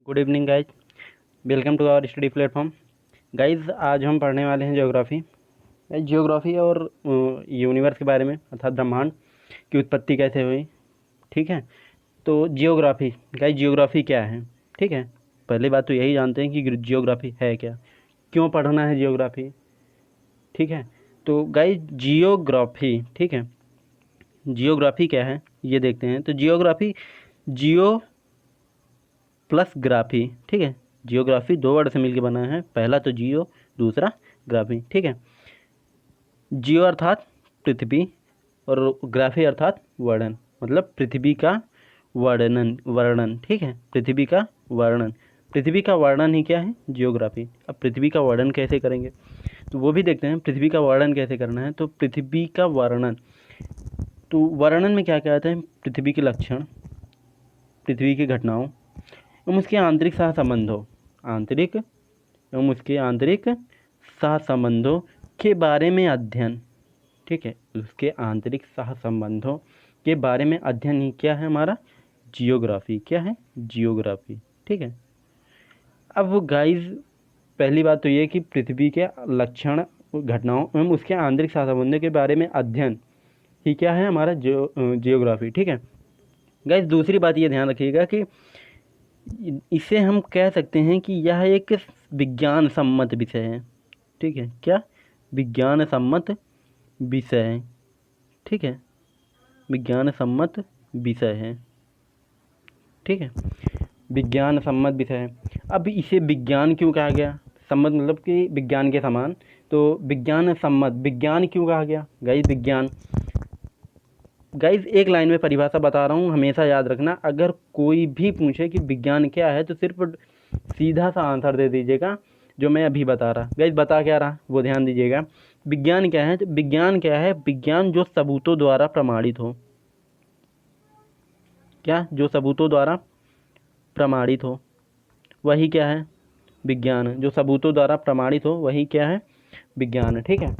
Good evening guys, welcome to our study platform. Guys आज हम पढ़ने वाले हैं जियोग्राफी और यूनिवर्स के बारे में, अर्थात ब्रह्मांड की उत्पत्ति कैसे हुई। ठीक है, तो जियोग्राफी क्या है। ठीक है, पहली बात तो यही जानते हैं कि जियोग्राफी है क्या, क्यों पढ़ना है जियोग्राफी। ठीक है, तो गाइज जियोग्राफी क्या है ये देखते हैं। तो जियो प्लस ग्राफी। ठीक है, जियोग्राफी दो वर्ड से मिलकर बना है, पहला तो जियो, दूसरा ग्राफी। ठीक है, जियो अर्थात पृथ्वी और ग्राफी अर्थात वर्णन, मतलब पृथ्वी का वर्णन। ठीक है, पृथ्वी का वर्णन ही क्या है, जियोग्राफी। अब पृथ्वी का वर्णन कैसे करेंगे तो वो भी देखते हैं। पृथ्वी का वर्णन कैसे करना है, तो पृथ्वी का वर्णन, तो वर्णन में क्या क्या आता है, पृथ्वी के लक्षण, पृथ्वी की घटनाओं एवं उसके आंतरिक सहसंबंधों के बारे में अध्ययन। ठीक है, उसके आंतरिक सहसंबंधों के बारे में अध्ययन ही क्या है, हमारा जियोग्राफी। क्या है, जियोग्राफी। ठीक है, अब गाइस पहली बात तो ये कि पृथ्वी के लक्षण, घटनाओं एवं उसके आंतरिक सहसंबंधों के बारे में अध्ययन ही क्या है, हमारा जियोग्राफी। ठीक है गाइस, दूसरी बात ये ध्यान रखिएगा कि इसे हम कह सकते हैं कि यह एक विज्ञान सम्मत विषय है। ठीक है, क्या, विज्ञान सम्मत विषय है। ठीक है, विज्ञान सम्मत विषय है। ठीक है, विज्ञान सम्मत विषय है। अब इसे विज्ञान क्यों कहा गया, सम्मत मतलब कि विज्ञान के समान, तो विज्ञान सम्मत, विज्ञान क्यों कहा गया गाइज एक लाइन में परिभाषा बता रहा हूँ, हमेशा याद रखना। अगर कोई भी पूछे कि विज्ञान क्या है तो सिर्फ सीधा सा आंसर दे दीजिएगा जो मैं अभी बता रहा। गाइज बता क्या रहा वो ध्यान दीजिएगा। विज्ञान क्या है, तो विज्ञान जो सबूतों द्वारा प्रमाणित हो। क्या, जो सबूतों द्वारा प्रमाणित हो वही क्या है, विज्ञान। जो सबूतों द्वारा प्रमाणित हो वही क्या है, विज्ञान। ठीक है,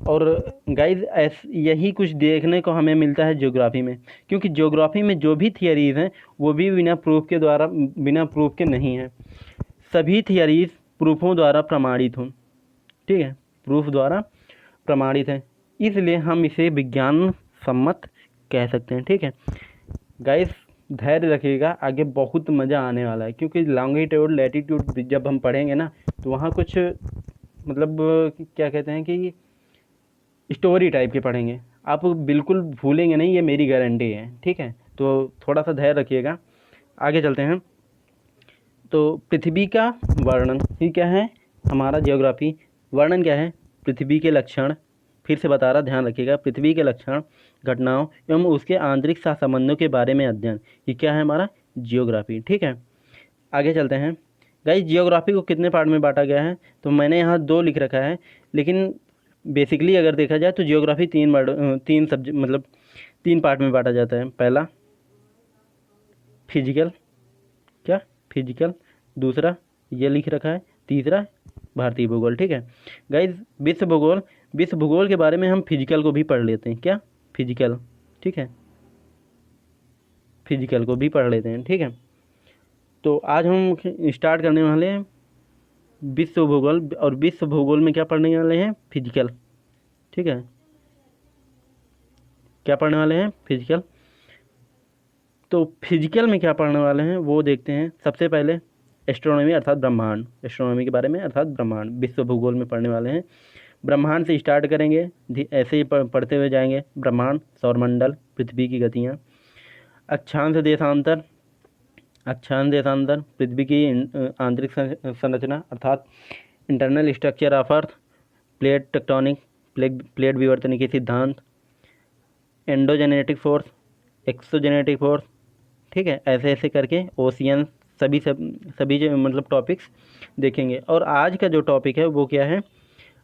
और गाइज यही कुछ देखने को हमें मिलता है ज्योग्राफी में, क्योंकि ज्योग्राफी में जो भी थियरीज हैं वो भी बिना प्रूफ के नहीं हैं। सभी थियरीज प्रूफों द्वारा प्रमाणित हों। ठीक है, प्रूफ द्वारा प्रमाणित है, इसलिए हम इसे विज्ञान सम्मत कह सकते हैं। ठीक है गाइस, धैर्य रखिएगा, आगे बहुत मज़ा आने वाला है, क्योंकि लॉन्गिट्यूड लैटिट्यूड जब हम पढ़ेंगे ना तो वहाँ कुछ मतलब क्या कहते हैं कि स्टोरी टाइप के पढ़ेंगे, आप बिल्कुल भूलेंगे नहीं, ये मेरी गारंटी है। ठीक है, तो थोड़ा सा धैर्य रखिएगा, आगे चलते हैं। तो पृथ्वी का वर्णन ही क्या है, हमारा जियोग्राफी। वर्णन क्या है, पृथ्वी के लक्षण, फिर से बता रहा, ध्यान रखिएगा, पृथ्वी के लक्षण, घटनाओं एवं उसके आंतरिक सहसंबंधों के बारे में अध्ययन, ये क्या है, हमारा जियोग्राफी। ठीक है, आगे चलते हैं। गाइस जियोग्राफी को कितने पार्ट में बांटा गया है, तो मैंने यहाँ 2 लिख रखा है, लेकिन बेसिकली अगर देखा जाए तो जियोग्राफी 3 सब्जेक्ट मतलब 3 पार्ट में बांटा जाता है। पहला फिजिकल, क्या, फिजिकल, दूसरा ये लिख रखा है, तीसरा भारतीय भूगोल। ठीक है गाइज, विश्व भूगोल के बारे में हम फिजिकल को भी पढ़ लेते हैं। क्या, फिजिकल। ठीक है, फिजिकल को भी पढ़ लेते हैं। ठीक है, तो आज हम स्टार्ट करने वाले हैं विश्व भूगोल, और विश्व भूगोल में क्या पढ़ने वाले हैं, फिजिकल। ठीक है, क्या पढ़ने वाले हैं, फिजिकल। तो फिजिकल में क्या पढ़ने वाले हैं वो देखते हैं। सबसे पहले एस्ट्रोनॉमी अर्थात ब्रह्मांड, एस्ट्रोनॉमी के बारे में अर्थात ब्रह्मांड, विश्व भूगोल में पढ़ने वाले हैं। ब्रह्मांड से स्टार्ट करेंगे, ऐसे ही पढ़ते हुए जाएंगे। ब्रह्मांड, सौरमंडल, पृथ्वी की गतियाँ, अक्षांश देशांतर, पृथ्वी की आंतरिक संरचना अर्थात internal structure of earth, plate tectonic, plate विवर्तन के सिद्धांत, एंडोजेनेटिक फोर्स, एक्सोजेनेटिक फोर्स। ठीक है, ऐसे ऐसे करके ओशियन, सभी जो मतलब टॉपिक्स देखेंगे। और आज का जो टॉपिक है वो क्या है,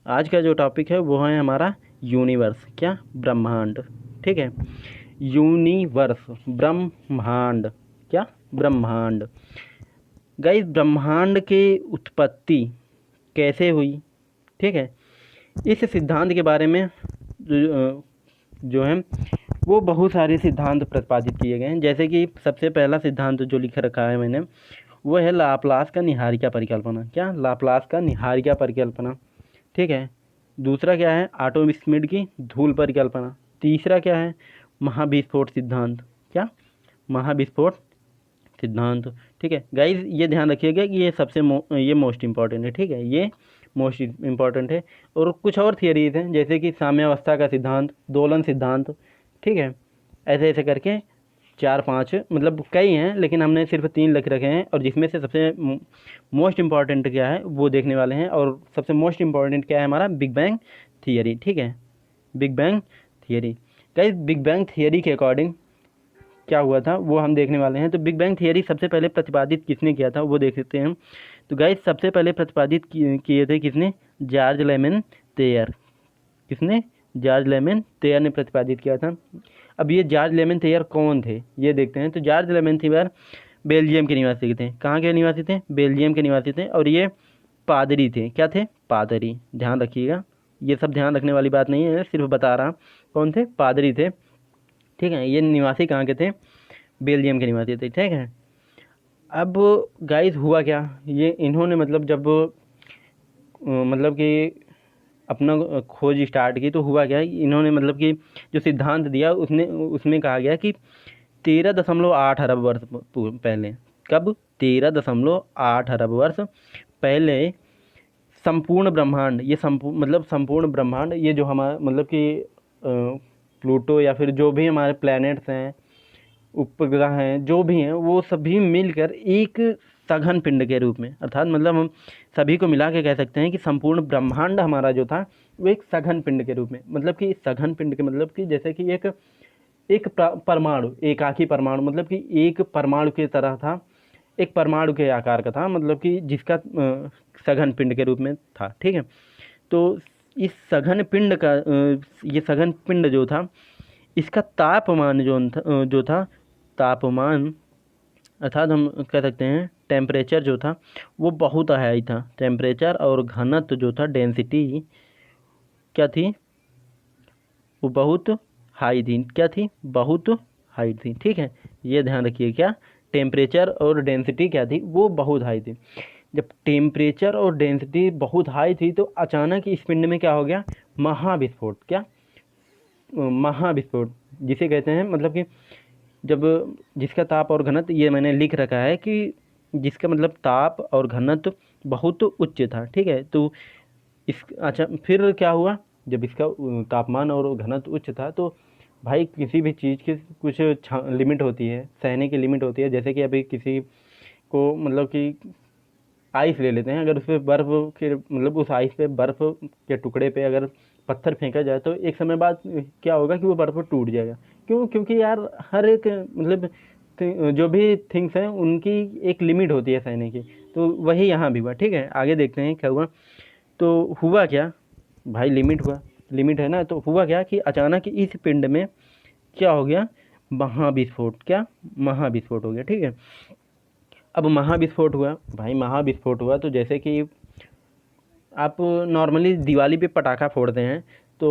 आज का जो टॉपिक है वो है हमारा यूनिवर्स। क्या, ब्रह्मांड। ठीक है, यूनिवर्स, ब्रह्मांड, क्या, ब्रह्मांड। गाइस ब्रह्मांड की उत्पत्ति कैसे हुई। ठीक है, इस सिद्धांत के बारे में जो है वो बहुत सारे सिद्धांत प्रतिपादित किए गए हैं। जैसे कि सबसे पहला सिद्धांत जो लिख रखा है मैंने वो है लाप्लास का निहारिका परिकल्पना। क्या? लाप्लास का निहारिका परिकल्पना, ठीक है। दूसरा क्या है? आटो स्मिड की धूल परिकल्पना। तीसरा क्या है? महाविस्फोट सिद्धांत। क्या? महाविस्फोट सिद्धांत, ठीक है। गाइज ये ध्यान रखिएगा कि ये सबसे ये मोस्ट इम्पॉर्टेंट है, ठीक है, ये मोस्ट इम्पॉर्टेंट है। और कुछ और थियरीज हैं जैसे कि साम्यावस्था का सिद्धांत, दोलन सिद्धांत, ठीक है। ऐसे ऐसे करके 4-5 मतलब कई हैं, लेकिन हमने सिर्फ 3 लिख रखे हैं। और जिसमें से सबसे मोस्ट इम्पॉर्टेंट क्या है वो देखने वाले हैं। और सबसे मोस्ट इम्पॉर्टेंट क्या है? हमारा बिग बैंग थियरी, ठीक है, big bang theory. Guys big bang theory के अकॉर्डिंग क्या हुआ था वो हम देखने वाले हैं। तो बिग बैंग थियरी सबसे पहले प्रतिपादित किसने किया था वो देख सकते हैं। तो गाइस सबसे पहले प्रतिपादित किए थे किसने? George layman there. किसने? जॉर्ज लेमेन थेयर ने प्रतिपादित किया था। अब ये जॉर्ज लेमेन थेयर कौन थे ये देखते हैं। तो जॉर्ज लेमेन थेयर बेल्जियम के निवासी थे। कहाँ के निवासी थे? बेल्जियम के निवासी थे। और ये पादरी थे। क्या थे? पादरी। ध्यान रखिएगा, ये सब ध्यान रखने वाली बात नहीं है, सिर्फ बता रहा। कौन थे? पादरी थे, ठीक है। ये निवासी कहाँ के थे? बेल्जियम के निवासी थे, ठीक है। अब गाइस हुआ क्या? ये इन्होंने मतलब जब मतलब कि अपना खोज स्टार्ट की तो हुआ क्या? इन्होंने मतलब कि जो सिद्धांत दिया उसमें कहा गया कि 13.8 अरब वर्ष पहले। कब? 13.8 अरब वर्ष पहले संपूर्ण ब्रह्मांड, ये संपूर्ण ब्रह्मांड, ये जो हमारा मतलब कि प्लूटो या फिर जो भी हमारे प्लैनेट्स हैं, उपग्रह हैं, जो भी हैं, वो सभी मिलकर एक सघन पिंड के रूप में, अर्थात मतलब हम सभी को मिला के कह सकते हैं कि संपूर्ण ब्रह्मांड हमारा जो था वो एक सघन पिंड के रूप में, मतलब कि सघन पिंड के मतलब कि जैसे कि एक परमाणु, एकाकी परमाणु, मतलब कि एक परमाणु की तरह था, एक परमाणु के आकार का था, मतलब कि जिसका सघन पिंड के रूप में था, ठीक है। तो इस सघन पिंड का ये सघन पिंड जो था, इसका तापमान जो था तापमान, अर्थात हम कह सकते हैं टेम्परेचर जो था वो बहुत हाई था। टेम्परेचर और घनत्व जो था, डेंसिटी क्या थी? वो बहुत हाई थी। क्या थी? बहुत हाई थी, ठीक है। ये ध्यान रखिए, क्या? टेम्परेचर और डेंसिटी क्या थी? वो बहुत हाई थी। जब टेम्परेचर और डेंसिटी बहुत हाई थी तो अचानक इस पिंड में क्या हो गया? महाविस्फोट। क्या? महाविस्फोट जिसे कहते हैं, मतलब कि जब जिसका ताप और घनत्व, ये मैंने लिख रखा है कि जिसका मतलब ताप और घनत्व बहुत उच्च था, ठीक है। तो इस अच्छा फिर क्या हुआ? जब इसका तापमान और घनत्व उच्च था तो भाई किसी भी चीज़ की कुछ लिमिट होती है, सहने की लिमिट होती है। जैसे कि अभी किसी को मतलब कि आइस ले लेते हैं, अगर उस पर बर्फ़ के मतलब उस आइस पे बर्फ़ के टुकड़े पे अगर पत्थर फेंका जाए तो एक समय बाद क्या होगा कि वो बर्फ़ टूट जाएगा। क्यों? क्योंकि यार हर एक मतलब जो भी थिंग्स हैं उनकी एक लिमिट होती है सहने की। तो वही यहाँ भी हुआ, ठीक है। आगे देखते हैं क्या हुआ। तो हुआ क्या भाई? लिमिट है ना। तो हुआ क्या कि अचानक इस पिंड में क्या हो गया? महाविस्फोट। क्या? महाविस्फोट हो गया, ठीक है। अब महाविस्फोट हुआ भाई, महाविस्फोट हुआ तो जैसे कि आप नॉर्मली दिवाली पे पटाखा फोड़ते हैं तो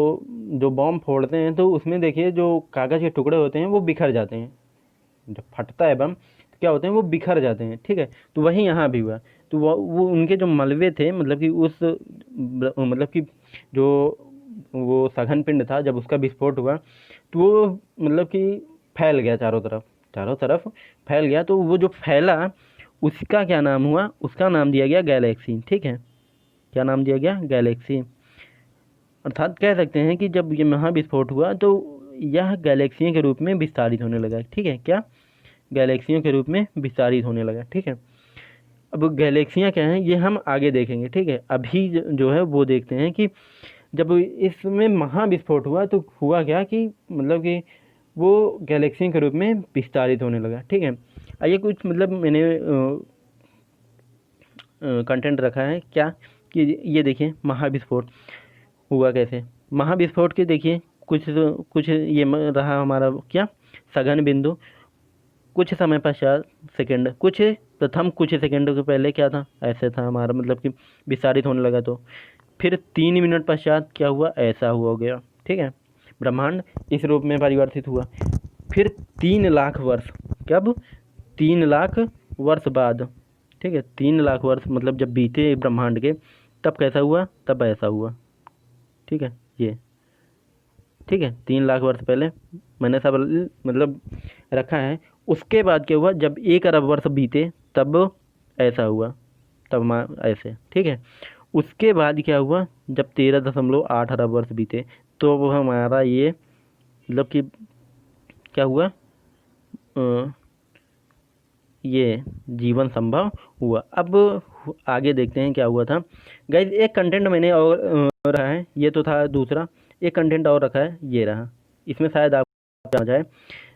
जो बॉम्ब फोड़ते हैं तो उसमें देखिए जो कागज़ के टुकड़े होते हैं वो बिखर जाते हैं। जब फटता है बम तो क्या होते हैं? वो बिखर जाते हैं, ठीक है। तो वही यहाँ भी हुआ। तो वो उनके जो मलबे थे, मतलब कि मतलब कि जो वो सघन पिंड था, जब उसका विस्फोट हुआ तो वो मतलब कि फैल गया चारों तरफ फैल गया। तो वो जो फैला उसका क्या नाम हुआ? उसका नाम दिया गया गैलेक्सी, ठीक है। क्या नाम दिया गया? गैलेक्सी। अर्थात कह सकते हैं कि जब ये महाविस्फोट हुआ तो यह गैलेक्सियों के रूप में विस्तारित होने लगा, ठीक है। क्या? गैलेक्सियों के रूप में विस्तारित होने लगा, ठीक है। अब गैलेक्सियाँ क्या हैं ये हम आगे देखेंगे, ठीक है। अभी जो है वो देखते हैं कि जब इसमें महाविस्फोट हुआ तो हुआ क्या कि मतलब कि वो गैलेक्सियों के रूप में विस्तारित होने लगा, ठीक है। आइए कुछ मतलब मैंने कंटेंट रखा है क्या कि ये देखिए महाविस्फोट हुआ कैसे। महाविस्फोट के देखिए कुछ ये रहा हमारा क्या? सघन बिंदु। कुछ समय पश्चात सेकंड, कुछ सेकंडों के पहले क्या था? ऐसे था हमारा, मतलब कि विस्तारित होने लगा। तो फिर 3 मिनट पश्चात क्या हुआ? ऐसा हो गया, ठीक है। ब्रह्मांड इस रूप में परिवर्तित हुआ। फिर 3 लाख वर्ष, कब? 3 लाख वर्ष बाद ठीक है। 3 लाख वर्ष मतलब जब बीते ब्रह्मांड के, तब कैसा हुआ, तब ऐसा हुआ। ठीक है, ये ठीक है 3 लाख वर्ष पहले मैंने सब मतलब रखा है। उसके बाद क्या हुआ, जब 1 अरब वर्ष बीते तब ऐसा हुआ, तब ऐसे। ठीक है। उसके बाद क्या हुआ, जब 13.8 अरब वर्ष बीते तो वो हमारा ये मतलब कि क्या हुआ, ये जीवन संभव हुआ। अब आगे देखते हैं क्या हुआ था। गाइज एक कंटेंट मैंने और रखा है, ये तो था दूसरा, एक कंटेंट और रखा है, ये रहा। इसमें शायद आप आ जाए।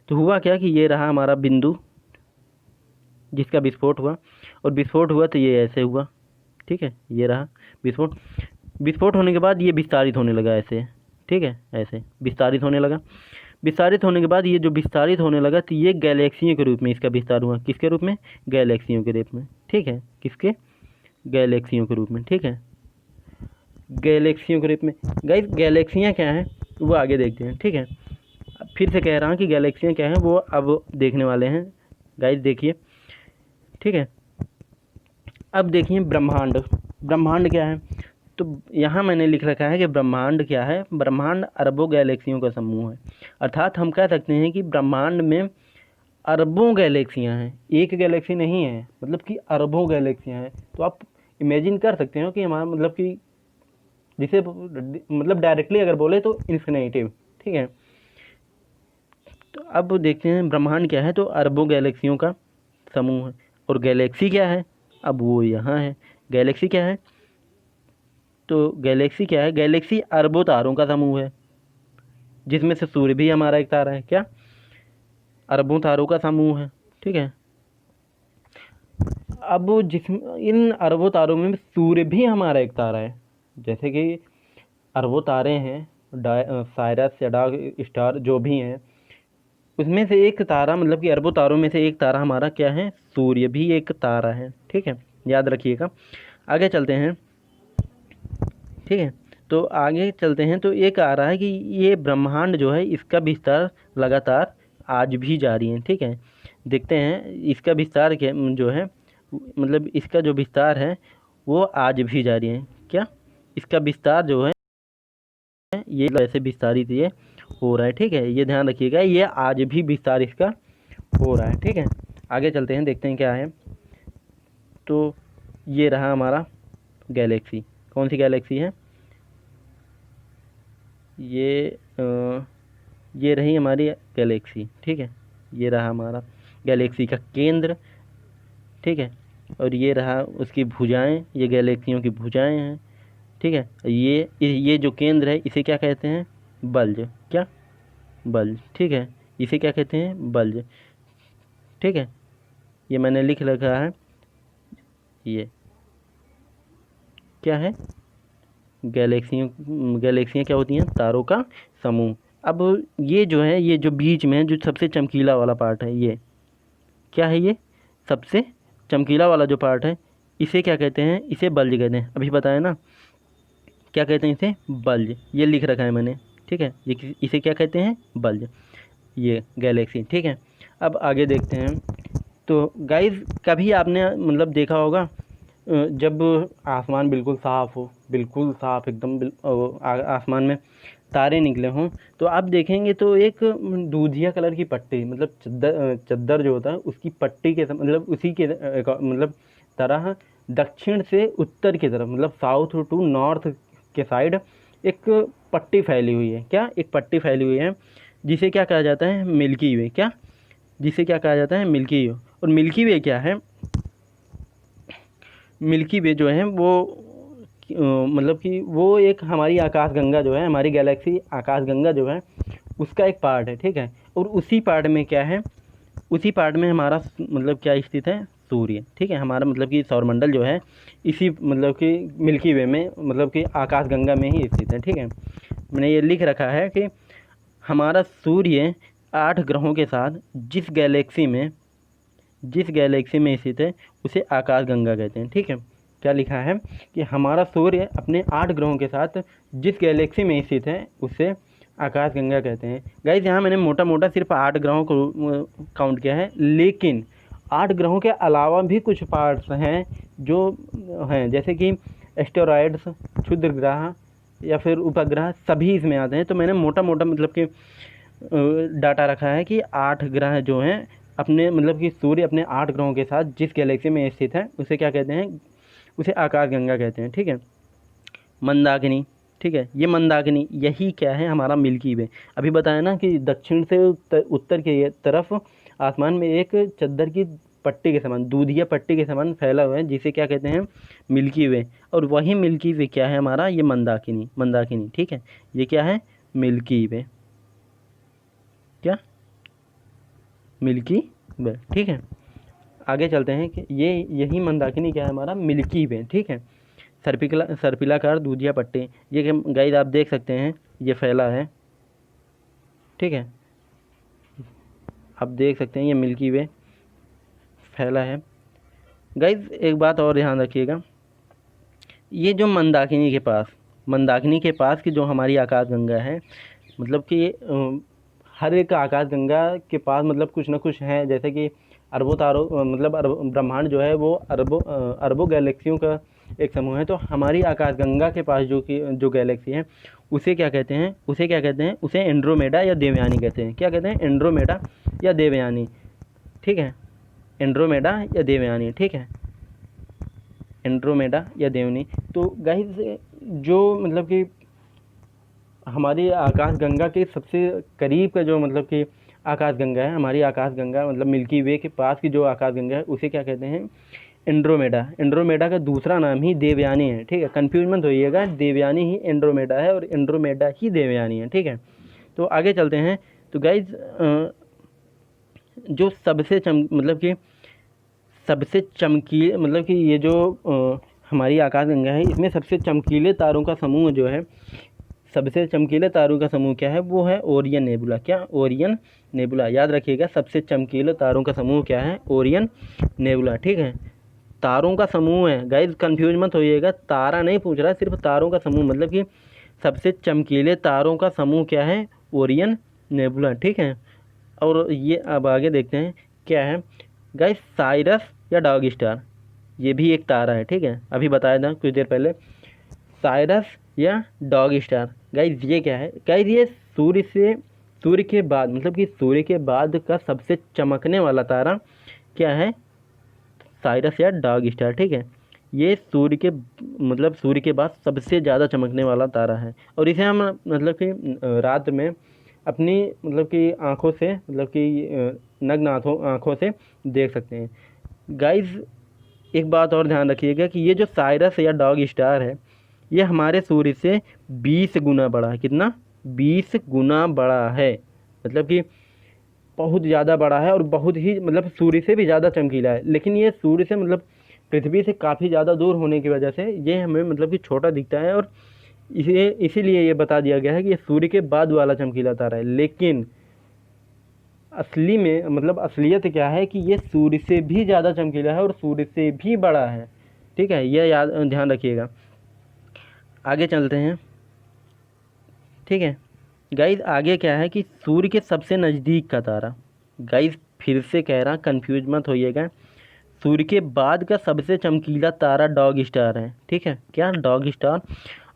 तो हुआ क्या कि ये रहा हमारा बिंदु जिसका विस्फोट हुआ, और विस्फोट हुआ तो ये ऐसे हुआ। ठीक है, ये रहा विस्फोट। विस्फोट होने के बाद ये विस्तारित होने लगा ऐसे। ठीक है, ऐसे विस्तारित होने लगा। विस्तारित होने के बाद ये जो विस्तारित होने लगा तो ये गैलेक्सियों के रूप में इसका विस्तार हुआ। किसके रूप में, गैलेक्सियों के रूप में। ठीक है, किसके, गैलेक्सियों के रूप में। ठीक है, गैलेक्सियों के रूप में। गाइस गैलेक्सियाँ क्या हैं वो आगे देखते हैं। ठीक है, फिर से कह रहा हूँ कि गैलेक्सियाँ क्या हैं वो अब देखने वाले हैं। गाइस देखिए, ठीक है, अब देखिए ब्रह्मांड। ब्रह्मांड क्या है, तो यहाँ मैंने लिख रखा है कि ब्रह्मांड क्या है, ब्रह्मांड अरबों गैलेक्सियों का समूह है। अर्थात हम कह सकते हैं कि ब्रह्मांड में अरबों गैलेक्सियाँ हैं, एक गैलेक्सी नहीं है, मतलब कि अरबों गैलेक्सियाँ हैं। तो आप इमेजिन कर सकते हो कि हमारा मतलब कि जिसे मतलब डायरेक्टली अगर बोले तो इन्फिनिटिव। ठीक है, तो अब देखते हैं ब्रह्मांड क्या है, तो अरबों गैलेक्सियों का समूह है। और गैलेक्सी क्या है, अब वो यहाँ है। गैलेक्सी क्या है, तो गैलेक्सी क्या है, गैलेक्सी अरबों तारों का समूह है, जिसमें से सूर्य भी हमारा एक तारा है। क्या, अरबों तारों का समूह है। ठीक है, अब जिस इन अरबों तारों में सूर्य भी हमारा एक तारा है। जैसे कि अरबों तारे हैं, साइरस या डार्क स्टार जो भी हैं, उसमें से एक तारा मतलब कि अरबों तारों में से एक तारा हमारा क्या है, सूर्य भी एक तारा है। ठीक है, याद रखिएगा। आगे चलते हैं। ठीक है, तो आगे चलते हैं तो एक आ रहा है कि ये ब्रह्मांड जो है इसका विस्तार लगातार आज भी जारी है। ठीक है, देखते हैं इसका विस्तार क्या जो है, मतलब इसका जो विस्तार है वो आज भी जारी है। क्या, इसका विस्तार जो है ये ऐसे विस्तारित ये हो रहा है। ठीक है, ये ध्यान रखिएगा, ये आज भी विस्तार इसका हो रहा है। ठीक है, आगे चलते हैं, देखते हैं क्या है। तो ये रहा हमारा गैलेक्सी। कौन सी गैलेक्सी है, ये रही हमारी गैलेक्सी। ठीक है, ये रहा हमारा गैलेक्सी का केंद्र। ठीक है, और ये रहा उसकी भुजाएं, ये गैलेक्सियों की भुजाएं हैं। ठीक है, ये जो केंद्र है इसे क्या कहते हैं, बल्ज। क्या, बल्ज। ठीक है, इसे क्या कहते हैं, बल्ज। ठीक है, ये मैंने लिख रखा है, ये क्या है, गैलेक्सियाँ क्या होती हैं, तारों का समूह। अब ये जो है, ये जो बीच में जो सबसे चमकीला वाला पार्ट है, ये क्या है, ये सबसे चमकीला वाला जो पार्ट है इसे क्या कहते हैं, इसे बल्ज कहते हैं। अभी बताया ना, क्या कहते हैं इसे, बल्ज। ये लिख रखा है मैंने। ठीक है, ये इसे क्या कहते हैं, बल्ज, ये गैलेक्सी। ठीक है, अब आगे देखते हैं। तो गाइस कभी आपने मतलब देखा होगा जब आसमान बिल्कुल साफ़ हो, बिल्कुल साफ़ एकदम आसमान में तारे निकले हों, तो आप देखेंगे तो एक दूधिया कलर की पट्टी, मतलब चद्दर जो होता है उसकी पट्टी के मतलब उसी के मतलब तरह दक्षिण से उत्तर की तरफ, मतलब साउथ टू नॉर्थ के साइड एक पट्टी फैली हुई है। क्या, एक पट्टी फैली हुई है जिसे क्या कहा जाता है, मिल्की वे। क्या, जिसे क्या कहा जाता है, मिल्की वे। और मिल्की वे क्या है, मिल्की वे जो है वो मतलब कि वो एक हमारी आकाशगंगा जो है, हमारी गैलेक्सी आकाशगंगा जो है उसका एक पार्ट है। ठीक है, और उसी पार्ट में क्या है, उसी पार्ट में हमारा मतलब क्या स्थित है, सूर्य। ठीक है, हमारा मतलब कि सौरमंडल जो है इसी मतलब कि मिल्की वे में मतलब कि आकाशगंगा में ही स्थित है। ठीक है, मैंने ये लिख रखा है कि हमारा सूर्य 8 ग्रहों के साथ जिस गैलेक्सी में स्थित है उसे आकाशगंगा कहते हैं। ठीक है, क्या लिखा है कि हमारा सूर्य अपने 8 ग्रहों के साथ जिस गैलेक्सी में स्थित है उसे आकाशगंगा कहते हैं। गाइस यहाँ मैंने मोटा मोटा सिर्फ 8 ग्रहों को काउंट किया है, लेकिन 8 ग्रहों के अलावा भी कुछ पार्ट्स हैं जो हैं, जैसे कि एस्टेरॉयड्स, क्षुद्र ग्रह या फिर उपग्रह, सभी इसमें आते हैं। तो मैंने मोटा मोटा मतलब कि डाटा रखा है कि 8 ग्रह जो हैं अपने मतलब कि सूर्य अपने 8 ग्रहों के साथ जिस गैलेक्सी में स्थित है उसे क्या कहते हैं, उसे आकाशगंगा कहते हैं। ठीक है, मंदाकिनी। ठीक है, ये मंदाकिनी यही क्या है, हमारा मिल्की वे। अभी बताया ना कि दक्षिण से उत्तर की तरफ आसमान में एक चद्दर की पट्टी के समान, दूधिया पट्टी के समान फैला हुआ है, जिसे क्या कहते हैं, मिल्की वे। और वही मिल्की वे क्या है हमारा, ये मंदाकिनी। मंदाकिनी ठीक है, ये क्या है, मिल्की वे। क्या, मिल्की वे। ठीक है, आगे चलते हैं कि ये यही मंदाकिनी क्या है हमारा, मिल्की वे। ठीक है, सर्पिलाकार दूधिया पट्टी, ये गाइस आप देख सकते हैं ये फैला है। ठीक है, आप देख सकते हैं ये मिल्की वे फैला है। गाइस एक बात और ध्यान रखिएगा, ये जो मंदाकिनी के पास की जो हमारी आकाशगंगा है, मतलब कि हर एक आकाशगंगा के पास मतलब कुछ ना कुछ है, जैसे कि अरबों तारों मतलब ब्रह्मांड जो है वो अरबों गैलेक्सियों का एक समूह है। तो हमारी आकाशगंगा के पास जो गैलेक्सी है उसे क्या कहते हैं, उसे एंड्रोमेडा या देवयानी कहते हैं। क्या कहते हैं, एंड्रोमेडा या देवयानी। ठीक है, एंड्रोमेडा या देवयानी। ठीक है, एंड्रोमेडा या देवयानी। तो गाइस जो मतलब कि हमारी आकाशगंगा के सबसे करीब का जो मतलब कि आकाशगंगा है, हमारी आकाशगंगा मतलब मिल्की वे के पास की जो आकाशगंगा है उसे क्या कहते हैं, एंड्रोमेडा। एंड्रोमेडा का दूसरा नाम ही देवयानी है। ठीक है, कंफ्यूज मत होइएगा, देवयानी ही एंड्रोमेडा है और एंड्रोमेडा ही देवयानी है। ठीक है, तो आगे चलते हैं। तो गाइज जो सबसे चमकीले मतलब कि ये जो हमारी आकाशगंगा है, इसमें सबसे चमकीले तारों का समूह जो है, सबसे चमकीले तारों का समूह क्या है, वो है ओरियन नेबुला। क्या, ओरियन नेबुला। याद रखिएगा, सबसे चमकीले तारों का समूह क्या है, ओरियन नेबुला। ठीक है, तारों का समूह है गाइज, कंफ्यूज मत होइएगा, तारा नहीं पूछ रहा, सिर्फ तारों का समूह, मतलब कि सबसे चमकीले तारों का समूह क्या है, ओरियन नेबुला। ठीक है, और ये अब आगे देखते हैं क्या है गाइज, साइरस या डॉग स्टार, ये भी एक तारा है। ठीक है, अभी बताया था कुछ देर पहले, साइरस या डॉग स्टार। गाइज ये क्या है, गाइज ये सूर्य के बाद मतलब कि सूर्य के बाद का सबसे चमकने वाला तारा क्या है, साइरस या डॉग स्टार। ठीक है, ये सूर्य के बाद सबसे ज़्यादा चमकने वाला तारा है, और इसे हम मतलब कि रात में अपनी मतलब कि आँखों से मतलब कि नग्न आँखों से देख सकते हैं। गाइज एक बात और ध्यान रखिएगा कि ये जो साइरस या डॉग स्टार है, ये हमारे सूर्य से 20 गुना बड़ा है। कितना, 20 गुना बड़ा है, मतलब कि बहुत ज़्यादा बड़ा है और बहुत ही मतलब सूर्य से भी ज़्यादा चमकीला है। लेकिन ये सूर्य से मतलब पृथ्वी से काफ़ी ज़्यादा दूर होने की वजह से ये हमें मतलब कि छोटा दिखता है, और इसीलिए ये बता दिया गया है कि ये सूर्य के बाद वाला चमकीला तारा है। लेकिन असली में मतलब असलियत क्या है कि ये सूर्य से भी ज़्यादा चमकीला है और सूर्य से भी बड़ा है। ठीक है, यह याद ध्यान रखिएगा। आगे चलते हैं। ठीक है गाइज, आगे क्या है कि सूर्य के सबसे नज़दीक का तारा, गाइज फिर से कह रहा, कंफ्यूज मत होइएगा, सूर्य के बाद का सबसे चमकीला तारा डॉग स्टार है। ठीक है, क्या, डॉग स्टार।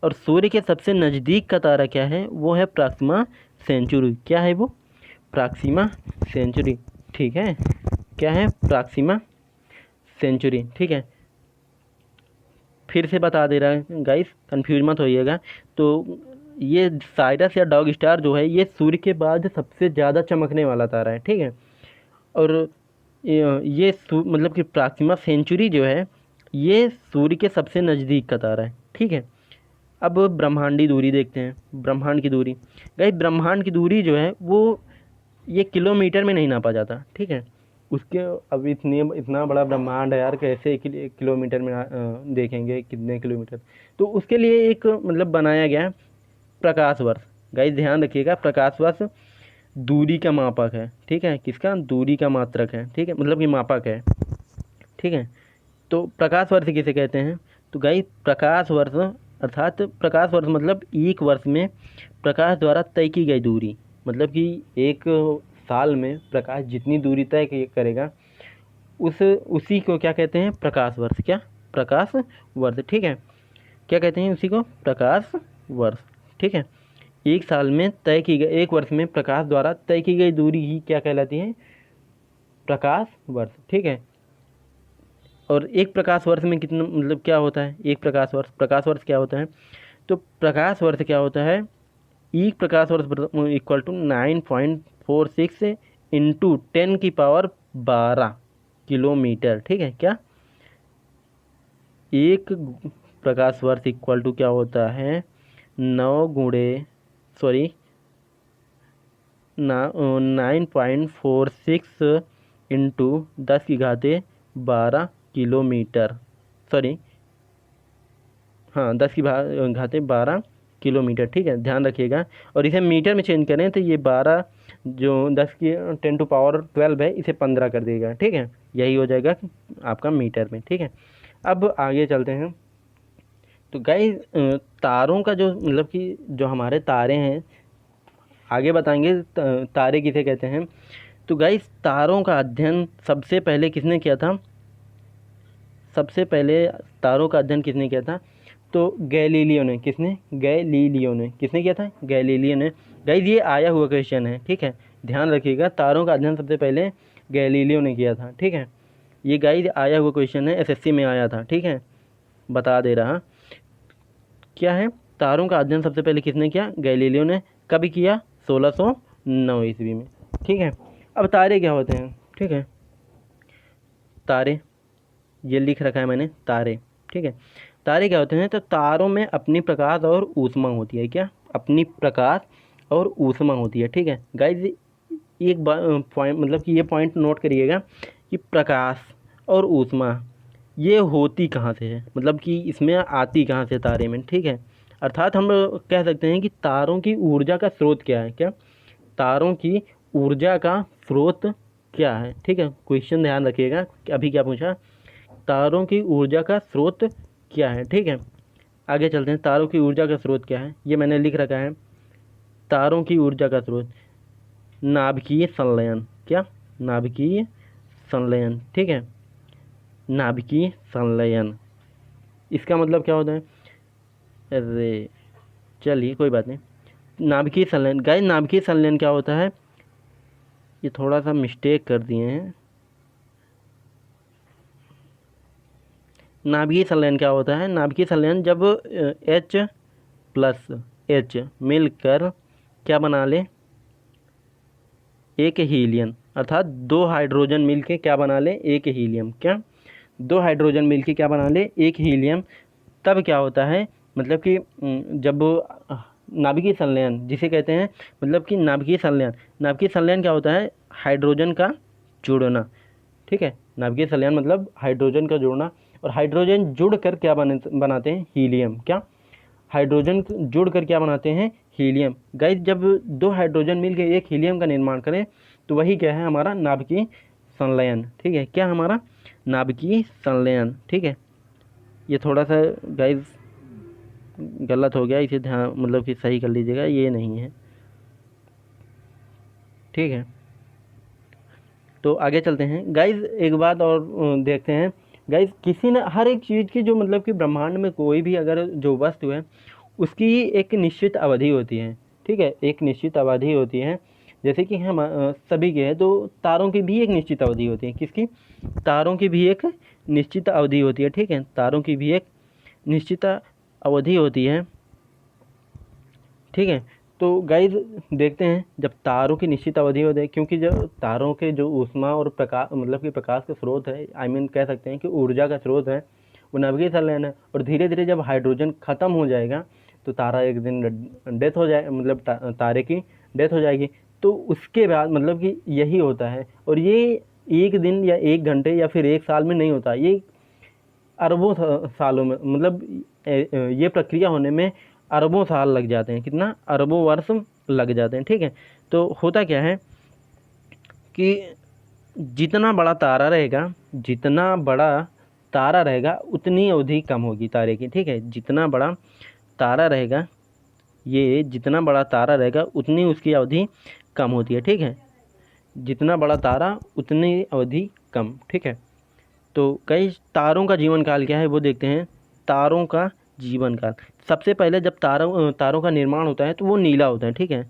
और सूर्य के सबसे नज़दीक का तारा क्या है, वो है प्रॉक्सिमा सेंचुरी। क्या है वो, प्रॉक्सिमा सेंचुरी। ठीक है, क्या है, प्रॉक्सिमा सेंचुरी। ठीक है, फिर से बता दे रहा है गाइस, कंफ्यूज मत होइएगा। तो ये साइरस या डॉग स्टार जो है, ये सूर्य के बाद सबसे ज़्यादा चमकने वाला तारा है। ठीक है, और ये मतलब कि प्रॉक्सिमा सेंचुरी जो है, ये सूर्य के सबसे नज़दीक का तारा है। ठीक है, अब ब्रह्मांडी दूरी देखते हैं। ब्रह्मांड की दूरी, गाइस ब्रह्मांड की दूरी जो है वो ये किलोमीटर में नहीं नापा जाता। ठीक है, उसके अब इतना बड़ा ब्रह्मांड है यार, कैसे किलोमीटर में देखेंगे कितने किलोमीटर। तो उसके लिए एक मतलब बनाया गया है प्रकाश वर्ष। गाइस ध्यान रखिएगा, प्रकाश वर्ष दूरी का मापक है। ठीक है, किसका, दूरी का मात्रक है। ठीक है, मतलब कि मापक है। ठीक है, तो प्रकाश वर्ष किसे कहते हैं, तो गाइस प्रकाश वर्ष अर्थात प्रकाश वर्ष मतलब एक वर्ष में प्रकाश द्वारा तय की गई दूरी, मतलब कि एक साल में प्रकाश जितनी दूरी तय करेगा उसी को क्या कहते हैं, प्रकाश वर्ष। क्या, प्रकाश वर्ष, ठीक है। क्या कहते हैं उसी को, प्रकाश वर्ष, ठीक है। एक साल में तय की गई, एक वर्ष में प्रकाश द्वारा तय की गई दूरी ही क्या कहलाती है, प्रकाश वर्ष, ठीक है। और एक प्रकाश वर्ष में कितना, मतलब क्या होता है एक प्रकाश वर्ष क्या होता है, तो प्रकाश वर्ष क्या होता है, एक प्रकाश वर्ष इक्वल टू 9.46 इंटू 10⁻12 किलोमीटर, ठीक है। क्या, एक प्रकाश वर्ष इक्वल टू क्या होता है, 9.46 इंटू 10⁻12 किलोमीटर, सॉरी हाँ 10⁻12 किलोमीटर, ठीक है, ध्यान रखिएगा। और इसे मीटर में चेंज करें तो ये 12 जो 10⁻12 है, इसे 15 कर देगा, ठीक है। यही हो जाएगा आपका मीटर में, ठीक है। अब आगे चलते हैं। तो गाइस तारों का जो मतलब कि जो हमारे तारे हैं, आगे बताएंगे तारे किसे कहते हैं। तो गाइस तारों का अध्ययन सबसे पहले किसने किया था, सबसे पहले तारों का अध्ययन किसने किया था, तो गैलीलियो ने। किसने किया था, गैलीलियो ने। गाइस ये आया हुआ क्वेश्चन है, ठीक है, ध्यान रखिएगा। तारों का अध्ययन सबसे पहले गैलीलियो ने किया था, ठीक है। ये गाइस आया हुआ क्वेश्चन है, एसएससी में आया था, ठीक है, बता दे रहा। क्या है, तारों का अध्ययन सबसे पहले किसने किया, गैलीलियो ने। कब किया, 1609 ईस्वी में, ठीक है। अब तारे क्या होते हैं, ठीक है, तारे ये लिख रखा है मैंने, तारे, ठीक है। तारे क्या होते हैं, तो तारों में अपनी प्रकाश और ऊष्मा होती है। क्या, अपनी प्रकाश और ऊष्मा होती है, ठीक है। गाइस एक पॉइंट, मतलब कि ये पॉइंट नोट करिएगा कि प्रकाश और ऊष्मा ये होती कहाँ से है, मतलब कि इसमें आती कहाँ से तारे में, ठीक है। अर्थात हम कह सकते हैं कि तारों की ऊर्जा का स्रोत क्या है। क्या, तारों की ऊर्जा का स्रोत क्या है, ठीक है। क्वेश्चन ध्यान रखिएगा, अभी क्या पूछा, तारों की ऊर्जा का स्रोत क्या है, ठीक है। आगे चलते हैं, तारों की ऊर्जा का स्रोत क्या है, ये मैंने लिख रखा है। तारों की ऊर्जा का स्रोत नाभिकीय संलयन। क्या, नाभिकीय संलयन, ठीक है, नाभिकीय संलयन। इसका मतलब क्या होता है, अरे चलिए कोई बात नहीं। नाभिकीय संलयन, गाइस नाभिकीय संलयन क्या होता है, ये थोड़ा सा मिस्टेक कर दिए हैं। नाभिकीय संलयन क्या होता है, नाभिकीय संलयन जब H+H मिलकर क्या बना ले, एक हीलियम, अर्थात दो हाइड्रोजन मिलके क्या बना ले, एक हीलियम। क्या, दो हाइड्रोजन मिलके क्या बना ले, एक हीलियम। तब क्या होता है, मतलब कि जब नाभिकीय संलयन जिसे कहते हैं, मतलब कि नाभिकीय संलयन क्या होता है, हाइड्रोजन का जुड़ना, ठीक है। नाभिकीय संलयन मतलब हाइड्रोजन का जुड़ना, और हाइड्रोजन जुड़कर क्या बनाते हैं, हीलियम। क्या, हाइड्रोजन जुड़कर क्या बनाते हैं, हीलियम। गाइस जब दो हाइड्रोजन मिलकर एक हीलियम का निर्माण करें तो वही क्या है, हमारा नाभिकीय संलयन, ठीक है। क्या, हमारा नाभिकीय संलयन, ठीक है। ये थोड़ा सा गाइस गलत हो गया, इसे ध्यान मतलब कि सही कर लीजिएगा, ये नहीं है, ठीक है। तो आगे चलते हैं गाइस, एक बात और देखते हैं गाइस। किसी न हर एक चीज़ की जो मतलब कि ब्रह्मांड में कोई भी अगर जो वस्तु है उसकी एक निश्चित अवधि होती है, ठीक है, एक निश्चित अवधि होती है। जैसे कि हम सभी के है, तो तारों की भी एक निश्चित अवधि होती है। किसकी, तारों की भी एक निश्चित अवधि होती है, ठीक है, तारों की भी एक निश्चित अवधि होती है, ठीक है। तो गाइज देखते हैं, जब तारों की निश्चित अवधि होती है, क्योंकि जब तारों के जो ऊष्मा और प्रकाश मतलब कि प्रकाश का स्रोत है, कह सकते हैं कि ऊर्जा का स्रोत है, वो नाभिकीय संलयन है। और धीरे धीरे जब हाइड्रोजन ख़त्म हो जाएगा तो तारा एक दिन डेथ हो जाए, मतलब तारे की डेथ हो जाएगी। तो उसके बाद मतलब कि यही होता है, और ये एक दिन या एक घंटे या फिर एक साल में नहीं होता, ये अरबों सालों में, मतलब ये प्रक्रिया होने में अरबों साल लग जाते हैं। कितना, अरबों वर्ष लग जाते हैं, ठीक है। तो होता क्या है कि जितना बड़ा तारा रहेगा उतनी अवधि कम होगी तारे की, ठीक है। जितना बड़ा तारा रहेगा, ये जितना बड़ा तारा रहेगा उतनी उसकी अवधि कम होती है, ठीक है। जितना बड़ा तारा उतनी अवधि कम, ठीक है। तो कई तारों का जीवन काल क्या है वो देखते हैं। तारों का जीवन काल, सबसे पहले जब तारों का निर्माण होता है तो वो नीला होता है, ठीक है,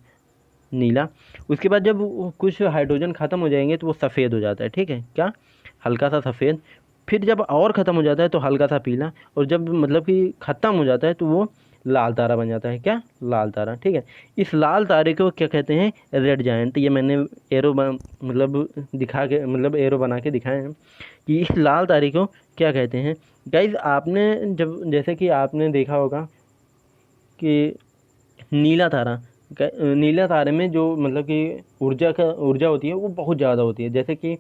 नीला। उसके बाद जब कुछ हाइड्रोजन ख़त्म हो जाएंगे तो वो सफ़ेद हो जाता है, ठीक है, क्या, हल्का सा सफ़ेद। फिर जब और ख़त्म हो जाता है तो हल्का सा पीला, और जब मतलब कि ख़त्म हो जाता है तो वो लाल तारा बन जाता है, क्या, लाल तारा, ठीक है। इस लाल तारे को क्या कहते हैं, रेड जायंट। ये मैंने मतलब दिखा के, मतलब एरो बना के दिखाए हैं कि इस लाल तारे को क्या कहते हैं। गाइज आपने जब, जैसे कि आपने देखा होगा कि नीला तारा, नीला तारे में जो मतलब कि ऊर्जा होती है वो बहुत ज़्यादा होती है। जैसे कि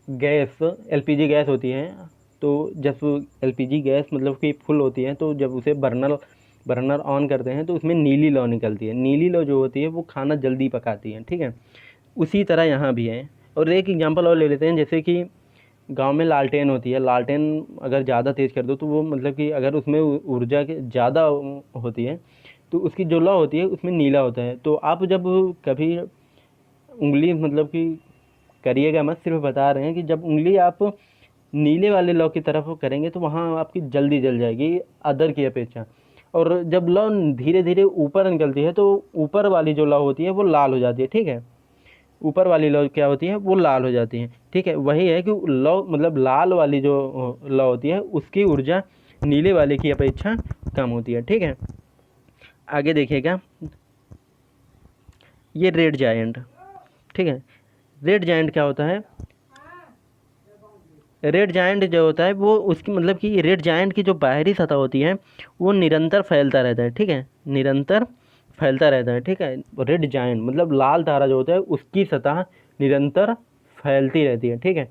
गैस, एलपीजी गैस होती है, तो जब एलपीजी गैस मतलब कि फुल होती है तो जब उसे बर्नर ऑन करते हैं तो उसमें नीली लौ निकलती है। नीली लौ जो होती है वो खाना जल्दी पकाती है, ठीक है। उसी तरह यहाँ भी है। और एक एग्जांपल और ले लेते हैं, जैसे कि गांव में लालटेन होती है। लालटेन अगर ज़्यादा तेज़ कर दो तो वो मतलब कि अगर उसमें ऊर्जा के ज़्यादा होती है तो उसकी जो लौ होती है उसमें नीला होता है। तो आप जब कभी उंगली मतलब कि करिएगा मत, सिर्फ बता रहे हैं कि जब उंगली आप नीले वाले लौ की तरफ करेंगे तो वहाँ आपकी जल्दी जल जाएगी अदर की अपेक्षा। और जब लौ धीरे धीरे ऊपर निकलती है तो ऊपर वाली जो लौ होती है वो लाल हो जाती है, ठीक है। ऊपर वाली लौ क्या होती है, वो लाल हो जाती है, ठीक है। वही है कि लौ मतलब लाल वाली जो लौ होती है उसकी ऊर्जा नीले वाले की अपेक्षा कम होती है, ठीक है। आगे देखिएगा, ये रेड जायंट, ठीक है। रेड जायंट क्या होता है, रेड जायंट जो होता है वो उसकी मतलब कि रेड जायंट की जो बाहरी सतह होती है वो निरंतर फैलता रहता है, ठीक है, निरंतर फैलता रहता है, ठीक है। रेड जायंट मतलब लाल तारा जो होता है उसकी सतह निरंतर फैलती रहती है, ठीक है।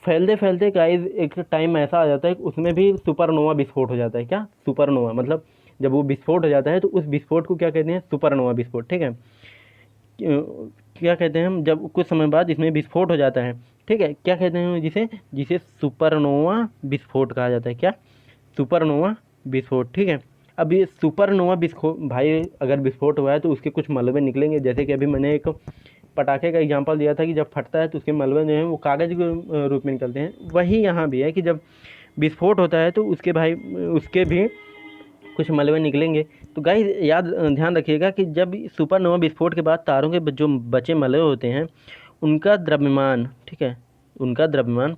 फैलते फैलते गाइस एक टाइम ऐसा आ जाता है कि उसमें भी सुपरनोवा विस्फोट हो जाता है, क्या, सुपरनोवा मतलब जब वो विस्फोट हो जाता है तो उस विस्फोट को क्या कहते हैं, सुपरनोवा विस्फोट, ठीक है। क्या कहते हैं हम, जब कुछ समय बाद इसमें विस्फोट हो जाता है, ठीक है, क्या कहते हैं जिसे, जिसे सुपरनोवा विस्फोट कहा जाता है, क्या, सुपरनोवा विस्फोट, ठीक है। अब ये सुपरनोवा विस्फोट भाई अगर विस्फोट हुआ है तो उसके कुछ मलबे निकलेंगे। जैसे कि अभी मैंने एक पटाखे का एग्जांपल दिया था कि जब फटता है तो उसके मलबे जो हैं वो कागज़ के रूप में निकलते हैं। वही यहाँ भी है कि जब विस्फोट होता है तो उसके भाई उसके भी कुछ मलबे निकलेंगे। तो गाइस याद ध्यान रखिएगा कि जब सुपरनोवा विस्फोट के बाद तारों के जो बचे मलबे होते हैं उनका द्रव्यमान, ठीक है, उनका द्रव्यमान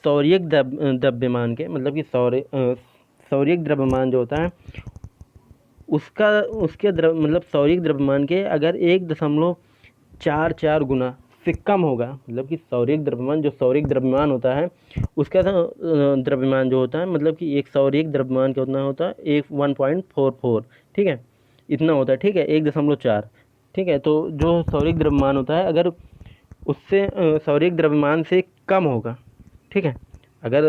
सौर्यिक द्रव्यमान के मतलब कि सौर्यिक द्रव्यमान जो होता है उसका उसके मतलब सौर्यिक द्रव्यमान के अगर 1.44 गुना से कम होगा, मतलब कि सौर्यिक द्रव्यमान, जो सौर्यिक द्रव्यमान होता है उसका द्रव्यमान जो होता है मतलब कि एक सौर्यिक द्रव्यमान कितना होता है, 1.44, ठीक है, इतना होता है, ठीक है, 1.4, ठीक है। तो जो सौर्यिक द्रव्यमान होता है अगर उससे सौर्यिक द्रव्यमान से कम होगा, ठीक है, अगर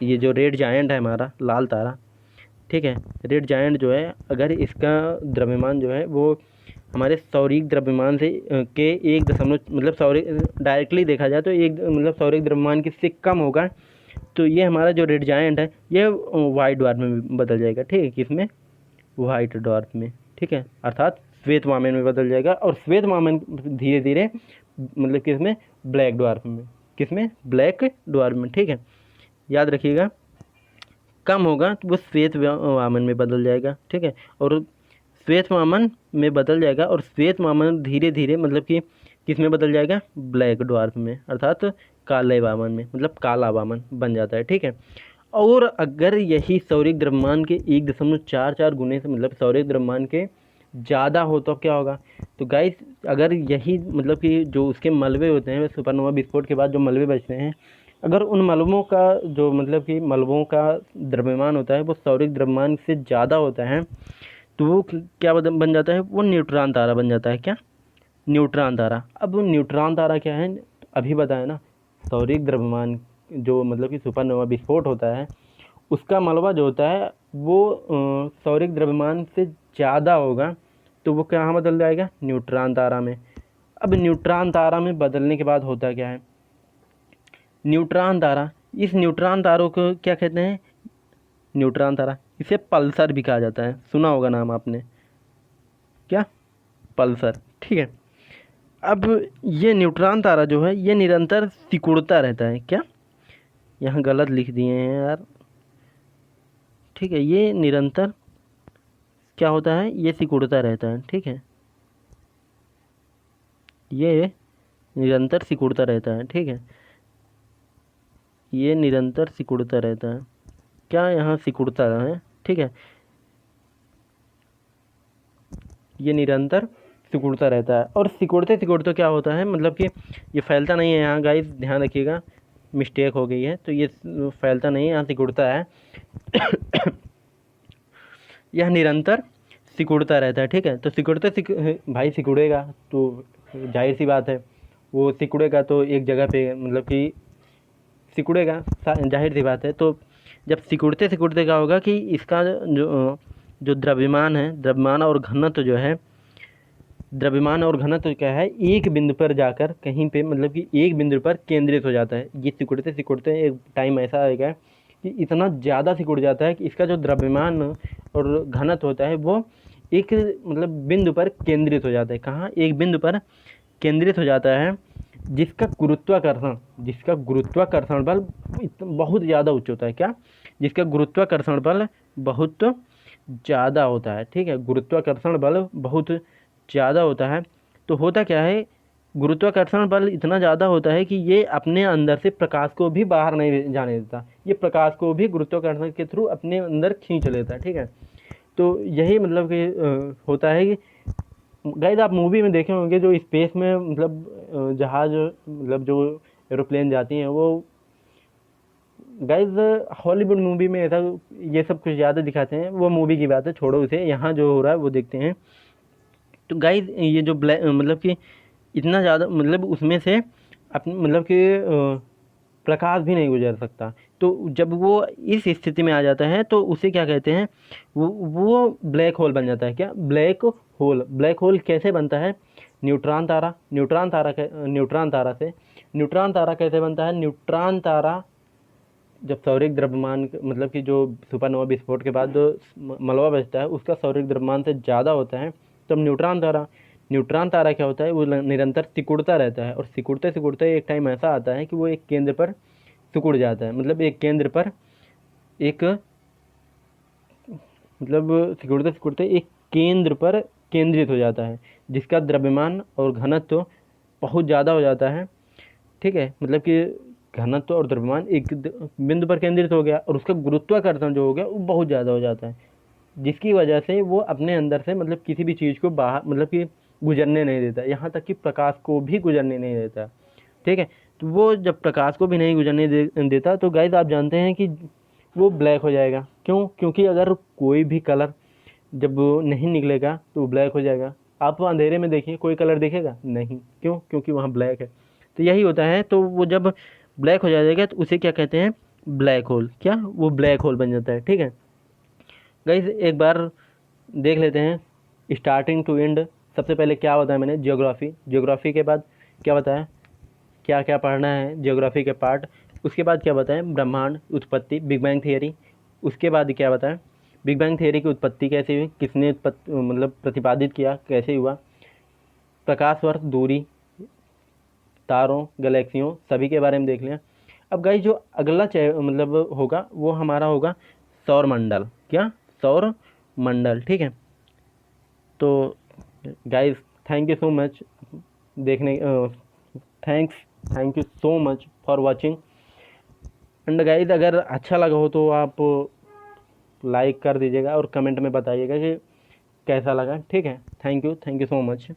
ये जो रेड जायंट है हमारा लाल तारा, ठीक है, रेड जायंट जो है अगर इसका द्रव्यमान जो है वो हमारे सौरिक द्रव्यमान से के 1 मतलब सौरिक डायरेक्टली देखा जाए तो एक मतलब सौरिक द्रव्यमान के से कम होगा तो ये हमारा जो रेड जायंट है ये वाइट ड्वार्फ में बदल जाएगा, ठीक है, किसमें, वाइट ड्वार्फ में, ठीक है, अर्थात श्वेत वामन में बदल जाएगा। और श्वेत वामन धीरे धीरे मतलब किसमें, ब्लैक ड्वार्फ में, किसमें, ब्लैक ड्वार्फ में, ठीक है, याद रखिएगा। कम होगा तो वो श्वेत वामन में बदल जाएगा, ठीक है, और श्वेत वामन में बदल जाएगा और श्वेत वामन धीरे धीरे मतलब कि किस में बदल जाएगा, ब्लैक ड्वार्फ में, अर्थात काले वामन में, मतलब काला वामन बन जाता है, ठीक है। और अगर यही सौरिक द्रव्यमान के 1.44 गुने से मतलब सौरिक द्रव्यमान के ज़्यादा हो तो क्या होगा, तो गाइस अगर यही मतलब कि जो उसके मलबे होते हैं सुपरनोवा विस्फोट के बाद जो मलबे बचते हैं अगर उन मलबों का जो मतलब कि मलबों का द्रव्यमान होता है वो सौरिक द्रव्यमान से ज़्यादा होता है तो वो क्या बन जाता है, वो न्यूट्रॉन तारा बन जाता है, क्या, न्यूट्रॉन तारा। अब न्यूट्रॉन तारा क्या है, अभी बताया ना, सौरिक द्रव्यमान जो मतलब कि सुपरनोवा विस्फोट होता है उसका मलबा जो होता है वो सौरिक द्रव्यमान से ज़्यादा होगा तो वो कहाँ बदल जाएगा, न्यूट्रॉन तारा में। अब न्यूट्रॉन तारा में बदलने के बाद होता क्या है, न्यूट्रॉन तारा, इस न्यूट्रॉन तारों को क्या कहते हैं, न्यूट्रॉन तारा, इसे पल्सर भी कहा जाता है, सुना होगा नाम आपने, क्या, पल्सर, ठीक है। अब ये न्यूट्रॉन तारा जो है ये निरंतर सिकुड़ता रहता है। क्या, यहाँ गलत लिख दिए हैं यार। ठीक है, ये निरंतर क्या होता है, ये सिकुड़ता रहता है। ठीक है, ये निरंतर सिकुड़ता रहता है। ठीक है, ये निरंतर सिकुड़ता रहता है। क्या, यहाँ सिकुड़ता है। ठीक है, ये निरंतर सिकुड़ता रहता है। और सिकुड़ते सिकुड़ते क्या होता है, मतलब कि ये फैलता नहीं है। यहाँ गाइस ध्यान रखिएगा, मिस्टेक हो गई है। तो ये फैलता नहीं है, यहाँ सिकुड़ता है। यह निरंतर सिकुड़ता रहता है। ठीक है, तो भाई सिकुड़ेगा तो जाहिर सी बात है, वो सिकुड़ेगा तो एक जगह पे मतलब कि सिकुड़ेगा, जाहिर सी बात है। तो जब सिकुड़ते सिकुड़ते क्या होगा कि इसका जो द्रव्यमान है, द्रव्यमान और घनत्व जो है, द्रव्यमान और घनत्व क्या है, एक बिंदु पर जाकर कहीं पे मतलब कि एक बिंदु पर केंद्रित हो जाता है। ये सिकुड़ते सिकुड़ते एक टाइम ऐसा आएगा कि इतना ज़्यादा सिकुड़ जाता है कि इसका जो द्रव्यमान और घनत्व होता है वो एक मतलब बिंदु पर केंद्रित हो जाता है। कहाँ, एक बिंदु पर केंद्रित हो जाता है, जिसका गुरुत्वाकर्षण बल बहुत ज़्यादा उच्च होता है। क्या, जिसका गुरुत्वाकर्षण बल बहुत ज़्यादा होता है। ठीक है, गुरुत्वाकर्षण बल बहुत ज़्यादा होता है। तो होता क्या है, गुरुत्वाकर्षण बल इतना ज़्यादा होता है कि ये अपने अंदर से प्रकाश को भी बाहर नहीं जाने देता। ये प्रकाश को भी गुरुत्वाकर्षण के थ्रू अपने अंदर खींच लेता है। ठीक है, तो यही मतलब कि होता है कि गाइस आप मूवी में देखे होंगे जो स्पेस में मतलब जहाज मतलब जो एरोप्लेन जाती हैं, वो गाइस हॉलीवुड मूवी में ऐसा ये सब कुछ ज़्यादा दिखाते हैं। वो मूवी की बात है, छोड़ो उसे। यहाँ जो हो रहा है वो देखते हैं। तो गाइस ये जो ब्लैक मतलब कि इतना ज़्यादा मतलब उसमें से अपने मतलब कि प्रकाश भी नहीं गुजर सकता। तो जब वो इस स्थिति में आ जाता है तो उसे क्या कहते हैं, वो ब्लैक होल बन जाता है। क्या, ब्लैक होल कैसे बनता है, न्यूट्रॉन तारा न्यूट्रॉन तारा कैसे बनता है। न्यूट्रॉन तारा जब सौरिक द्रव्यमान मतलब कि जो सुपरनोवा विस्फोट के बाद जो मलबा बचता है उसका सौरिक द्रव्यमान से ज़्यादा होता है, तब न्यूट्रॉन तारा क्या होता है, वो निरंतर सिकुड़ता रहता है। और सिकुड़ते सिकुड़ते एक टाइम ऐसा आता है कि वो एक केंद्र पर सिकुड़ जाता है। मतलब एक केंद्र पर एक मतलब सिकुड़ते सिकुड़ते एक केंद्र पर केंद्रित हो जाता है, जिसका द्रव्यमान और घनत्व बहुत ज़्यादा हो जाता है। ठीक है, मतलब कि घनत्व और द्रव्यमान एक बिंदु पर केंद्रित हो गया और उसका गुरुत्वाकर्षण जो हो गया वो बहुत ज़्यादा हो जाता है, जिसकी वजह से वो अपने अंदर से मतलब किसी भी चीज़ को बाहर मतलब कि गुजरने नहीं देता, यहाँ तक कि प्रकाश को भी गुजरने नहीं देता। ठीक है, तो वो जब प्रकाश को भी नहीं गुजरने देता तो गाइस आप जानते हैं कि वो ब्लैक हो जाएगा। क्यों, क्योंकि अगर कोई भी कलर जब नहीं निकलेगा तो वो ब्लैक हो जाएगा। आप अंधेरे में देखिए, कोई कलर दिखेगा नहीं। क्यों, क्योंकि वहाँ ब्लैक है। तो यही होता है। तो वो जब ब्लैक हो जाएगा तो उसे क्या कहते हैं, ब्लैक होल। क्या, वो ब्लैक होल बन जाता है। ठीक है गाइस, एक बार देख लेते हैं स्टार्टिंग टू एंड। सबसे पहले क्या बताया मैंने, ज्योग्राफी के बाद क्या बताया, क्या क्या पढ़ना है ज्योग्राफी के पार्ट। उसके बाद क्या बताया, ब्रह्मांड, उत्पत्ति, बिग बैंग थियरी। उसके बाद क्या बताया, बिग बैंग थियरी की उत्पत्ति कैसे हुई, किसने मतलब प्रतिपादित किया, कैसे हुआ, प्रकाश वर्ष, दूरी, तारों, गैलेक्सियों सभी के बारे में देख लिया। अब गाइस जो अगला मतलब होगा वो हमारा होगा सौर मंडल। क्या, सौर मंडल। ठीक है, तो guys thank you so much देखने thank you so much for watching. And guys अगर अच्छा लगा हो तो आप लाइक कर दीजिएगा और कमेंट में बताइएगा कि कैसा लगा। ठीक है, थैंक यू सो मच।